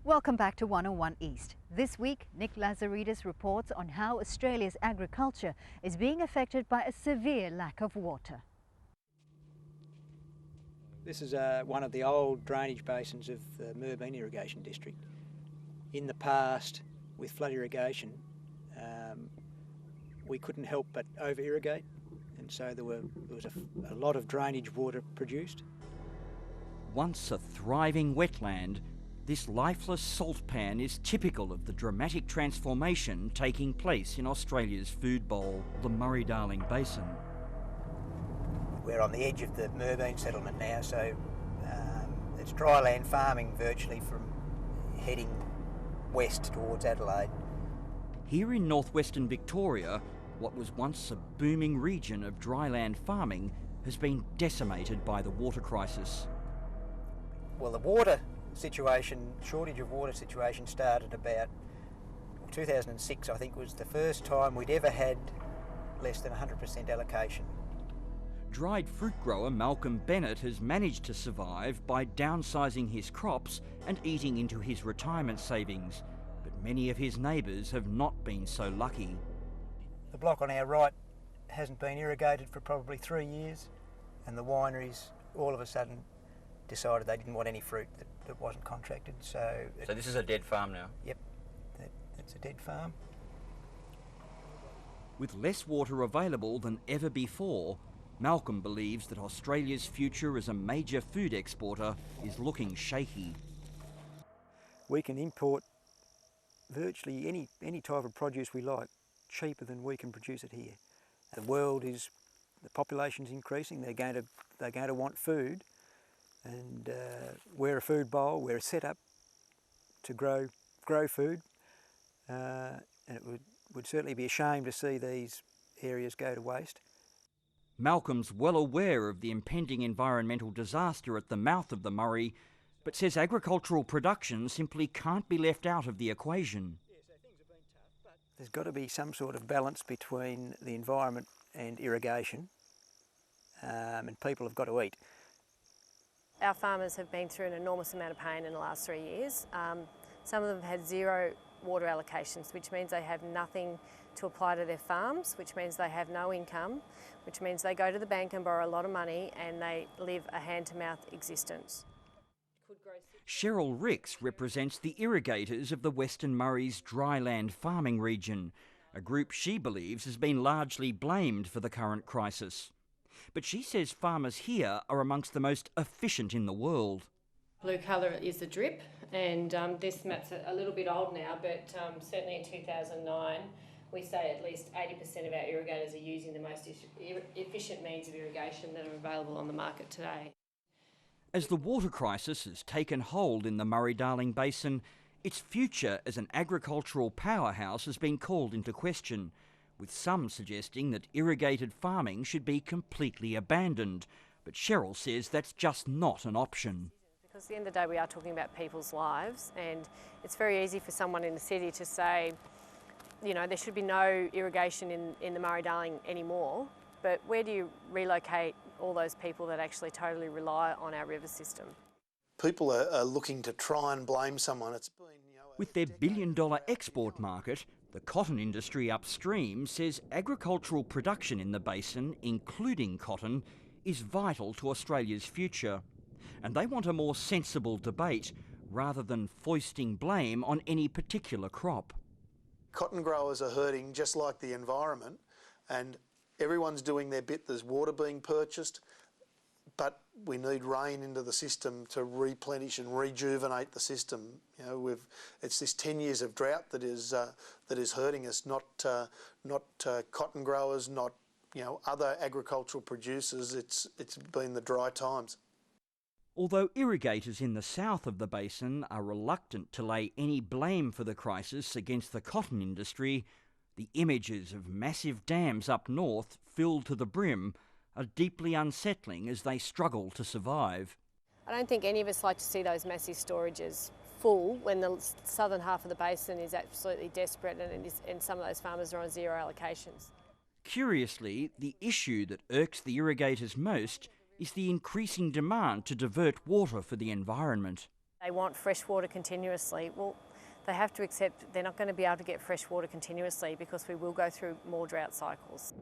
Welcome back to 101 East. This week, Nick Lazaridis reports on how Australia's agriculture is being affected by a severe lack of water. This is one of the old drainage basins of the Mooraboon Irrigation District. In the past, with flood irrigation, we couldn't help but over-irrigate, and so there was a lot of drainage water produced. Once a thriving wetland, this lifeless salt pan is typical of the dramatic transformation taking place in Australia's food bowl, the Murray-Darling Basin. We're on the edge of the Mooraboon settlement now, so it's dryland farming virtually from heading west towards Adelaide. Here in northwestern Victoria, what was once a booming region of dryland farming has been decimated by the water crisis. Well, the water situation, shortage of water situation started about 2006, I think, was the first time we'd ever had less than 100% allocation. Dried fruit grower Malcolm Bennett has managed to survive by downsizing his crops and eating into his retirement savings, but many of his neighbours have not been so lucky. The block on our right hasn't been irrigated for probably 3 years, and the wineries all of a sudden decided they didn't want any fruit that wasn't contracted. So this is a dead farm now? Yep, that's a dead farm. With less water available than ever before, Malcolm believes that Australia's future as a major food exporter is looking shaky. We can import virtually any type of produce we like cheaper than we can produce it here. The population's increasing, they're going to want food, and we're a food bowl, we're set up to grow food, and it would certainly be a shame to see these areas go to waste. Malcolm's well aware of the impending environmental disaster at the mouth of the Murray, but says agricultural production simply can't be left out of the equation. There's got to be some sort of balance between the environment and irrigation, and people have got to eat. Our farmers have been through an enormous amount of pain in the last 3 years. Some of them have had zero water allocations, which means they have nothing to apply to their farms, which means they have no income, which means they go to the bank and borrow a lot of money and they live a hand-to-mouth existence. Cheryl Ricks represents the irrigators of the Western Murray's dryland farming region, a group she believes has been largely blamed for the current crisis. But she says farmers here are amongst the most efficient in the world. Blue colour is the drip, and this map's a little bit old now, but certainly in 2009 we say at least 80% of our irrigators are using the most efficient means of irrigation that are available on the market today. As the water crisis has taken hold in the Murray-Darling Basin, its future as an agricultural powerhouse has been called into question, with some suggesting that irrigated farming should be completely abandoned. But Cheryl says that's just not an option. Because at the end of the day we are talking about people's lives, and it's very easy for someone in the city to say, you know, there should be no irrigation in the Murray-Darling anymore, but where do you relocate all those people that actually totally rely on our river system? People are looking to try and blame someone. It's been, with their billion-dollar export market, the cotton industry upstream says agricultural production in the basin, including cotton, is vital to Australia's future. And they want a more sensible debate, rather than foisting blame on any particular crop. Cotton growers are hurting just like the environment, and everyone's doing their bit. There's water being purchased, but we need rain into the system to replenish and rejuvenate the system. You know, it's this 10 years of drought that is hurting us, not cotton growers, not other agricultural producers. It's been the dry times. Although irrigators in the south of the basin are reluctant to lay any blame for the crisis against the cotton industry, the images of massive dams up north filled to the brim are deeply unsettling as they struggle to survive. I don't think any of us like to see those massive storages full when the southern half of the basin is absolutely desperate and some of those farmers are on zero allocations. Curiously, the issue that irks the irrigators most is the increasing demand to divert water for the environment. They want fresh water continuously. Well, they have to accept they're not going to be able to get fresh water continuously because we will go through more drought cycles.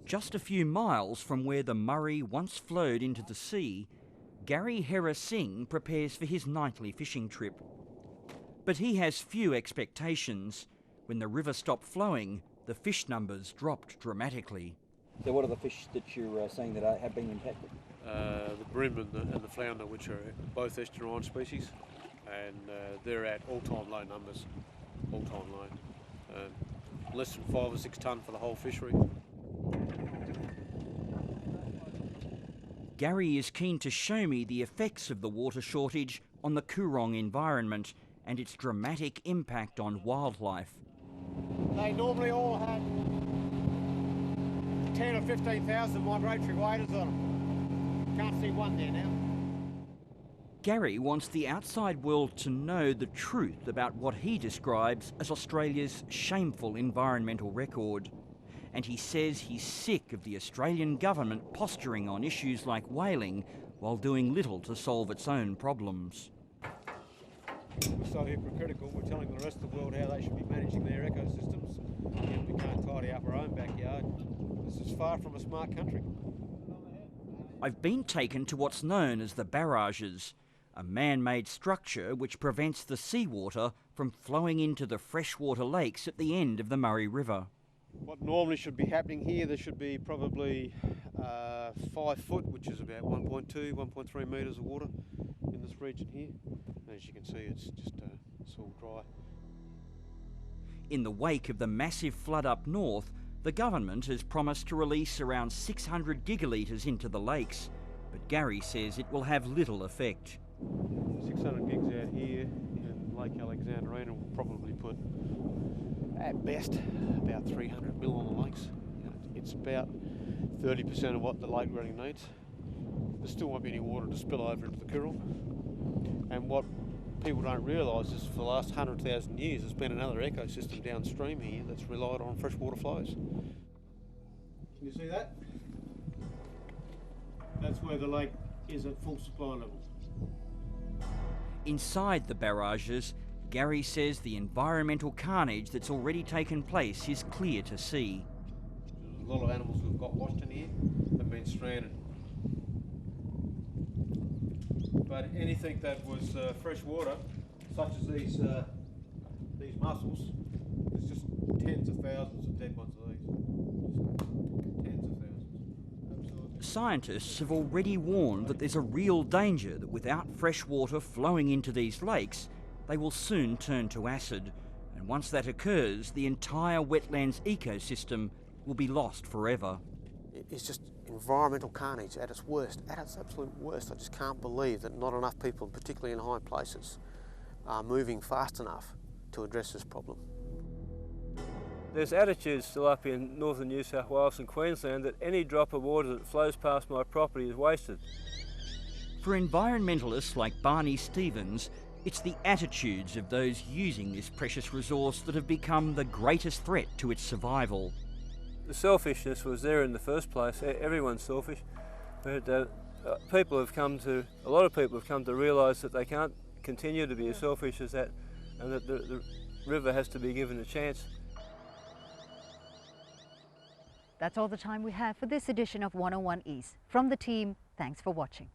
Just a few miles from where the Murray once flowed into the sea, Gary Hera Singh prepares for his nightly fishing trip. But he has few expectations. When the river stopped flowing, the fish numbers dropped dramatically. So what are the fish that you're seeing that have been impacted? The bream and the flounder, which are both estuarine species, and they're at all-time low numbers, all-time low. Less than 5 or 6 tonne for the whole fishery. Gary is keen to show me the effects of the water shortage on the Coorong environment and its dramatic impact on wildlife. They normally all had 10 or 15,000 migratory waders on them. Can't see one there now. Gary wants the outside world to know the truth about what he describes as Australia's shameful environmental record. And he says he's sick of the Australian government posturing on issues like whaling while doing little to solve its own problems. We're so hypocritical, we're telling the rest of the world how they should be managing their ecosystems, yet we can't tidy up our own backyard. This is far from a smart country. I've been taken to what's known as the barrages, a man-made structure which prevents the seawater from flowing into the freshwater lakes at the end of the Murray River. What normally should be happening here, there should be probably 5 foot, which is about 1.2, 1.3 metres of water in this region here. And as you can see, it's all dry. In the wake of the massive flood up north, the government has promised to release around 600 gigalitres into the lakes, but Gary says it will have little effect. 600 gigs out here in Lake Alexandrina will probably put, at best, about 300 mil on the lakes. It's about 30% of what the lake really needs. There still won't be any water to spill over into the Coorong. And what people don't realise is for the last 100,000 years there's been another ecosystem downstream here that's relied on freshwater flows. Can you see that? That's where the lake is at full supply level. Inside the barrages, Gary says the environmental carnage that's already taken place is clear to see. A lot of animals who've got washed in here have been stranded. But anything that was fresh water, such as these mussels, there's just tens of thousands of dead ones of these. Just tens of thousands. Absolutely. Scientists have already warned that there's a real danger that without fresh water flowing into these lakes, they will soon turn to acid. And once that occurs, the entire wetlands ecosystem will be lost forever. It's just environmental carnage at its worst, at its absolute worst. I just can't believe that not enough people, particularly in high places, are moving fast enough to address this problem. There's attitudes still up in northern New South Wales and Queensland that any drop of water that flows past my property is wasted. For environmentalists like Barney Stevens, it's the attitudes of those using this precious resource that have become the greatest threat to its survival. The selfishness was there in the first place. Everyone's selfish, but a lot of people have come to realise that they can't continue to be as selfish as that, and that the river has to be given a chance. That's all the time we have for this edition of 101 East. From the team, thanks for watching.